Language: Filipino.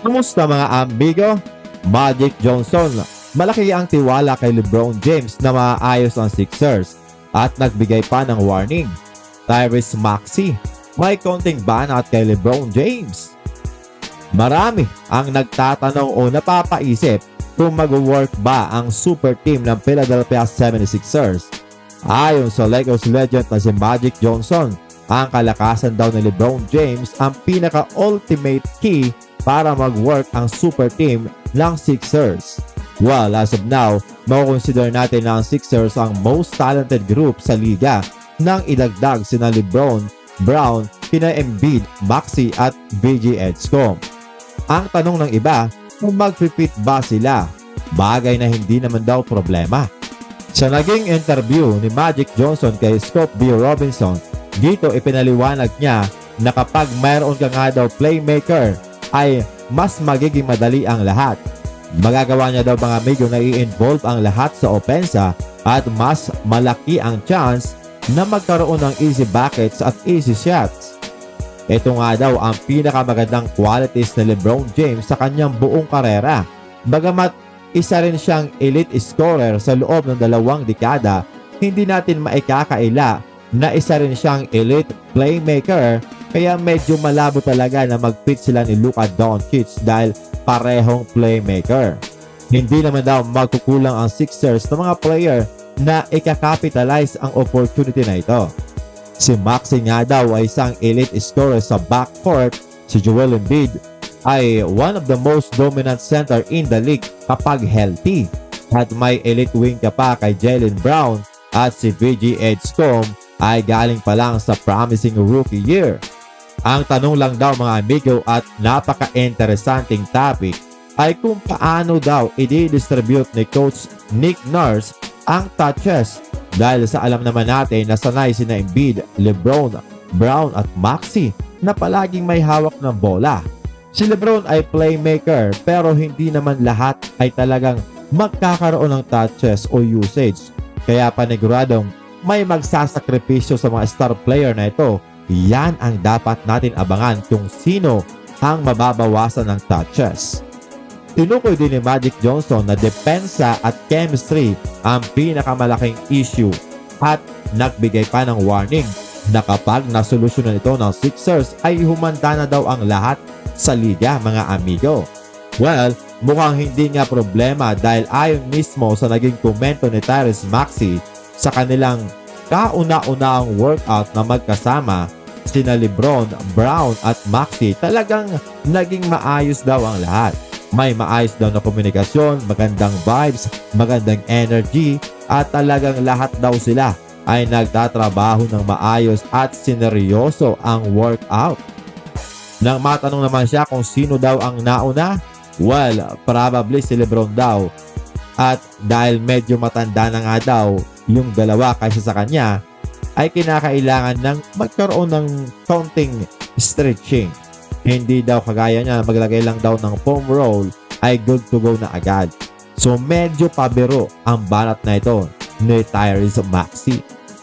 Kamusta mga amigo? Magic Johnson, malaki ang tiwala kay LeBron James na maayos ang Sixers at nagbigay pa ng warning. Tyrese Maxey, may konting banat kay LeBron James. Marami ang nagtatanong o napapaisip kung mag-work ba ang super team ng Philadelphia 76ers. Ayon sa Lakers legend na si Magic Johnson, ang kalakasan daw ni LeBron James ang pinaka-ultimate key para mag-work ang super team ng Sixers. Well, as of now, makukonsider natin na ang Sixers ang most talented group sa liga nang idagdag sina LeBron, Brown, kina Embiid, Maxey at BG Edscom. Ang tanong ng iba, kung mag-fit ba sila? Bagay na hindi naman daw problema. Sa naging interview ni Magic Johnson kay Scott B. Robinson, dito ipinaliwanag niya na kapag mayroon ka nga daw playmaker, ay mas magiging madali ang lahat. Magagawa niya daw mga amigo na i-involve ang lahat sa opensa at mas malaki ang chance na magkaroon ng easy buckets at easy shots. Ito nga daw ang pinakamagandang qualities ni LeBron James sa kanyang buong karera. Bagamat isa rin siyang elite scorer sa loob ng 2 dekada, hindi natin maikakaila na isa rin siyang elite playmaker, kaya medyo malabo talaga na mag-fit sila ni Luka Doncic dahil parehong playmaker. Hindi naman daw magkukulang ang Sixers ng mga player na ikakapitalize ang opportunity na ito. Si Maxey nga daw ay isang elite scorer sa backcourt. Si Joel Embiid ay one of the most dominant center in the league kapag healthy. At may elite wing ka pa kay Jaylen Brown at si VG Edscom ay galing pa lang sa promising rookie year. Ang tanong lang daw mga amigo at napaka-interesting topic ay kung paano daw i-distribute ni Coach Nick Nurse ang touches dahil sa alam naman natin na sanay sina Embiid, LeBron, Brown at Maxey na palaging may hawak ng bola. Si LeBron ay playmaker pero hindi naman lahat ay talagang magkakaroon ng touches o usage. Kaya paniguradong may magsasakripisyo sa mga star player na ito. Yan ang dapat natin abangan kung sino ang mababawasan ng touches. Tinukoy din ni Magic Johnson na depensa at chemistry ang pinakamalaking issue at nagbigay pa ng warning na kapag nasolusyonan ito ng Sixers ay humanda na daw ang lahat sa liga mga amigo. Well, mukhang hindi nga problema dahil ayon mismo sa naging komento ni Tyrese Maxey sa kanilang kauna-unahang workout na magkasama, sina LeBron, Brown at Maxey, talagang naging maayos daw ang lahat. May maayos daw na komunikasyon, magandang vibes, magandang energy at talagang lahat daw sila ay nagtatrabaho ng maayos at sineryoso ang workout. Nang matanong naman siya kung sino daw ang nauna, well, probably si LeBron daw. At dahil medyo matanda na nga daw yung dalawa kaysa sa kanya, ay kinakailangan ng magkaroon ng counting stretching. Hindi daw kagaya niya maglagay lang daw ng foam roll ay good to go na agad. So medyo pabiro ang banat na ito ni Tyrese Maxey.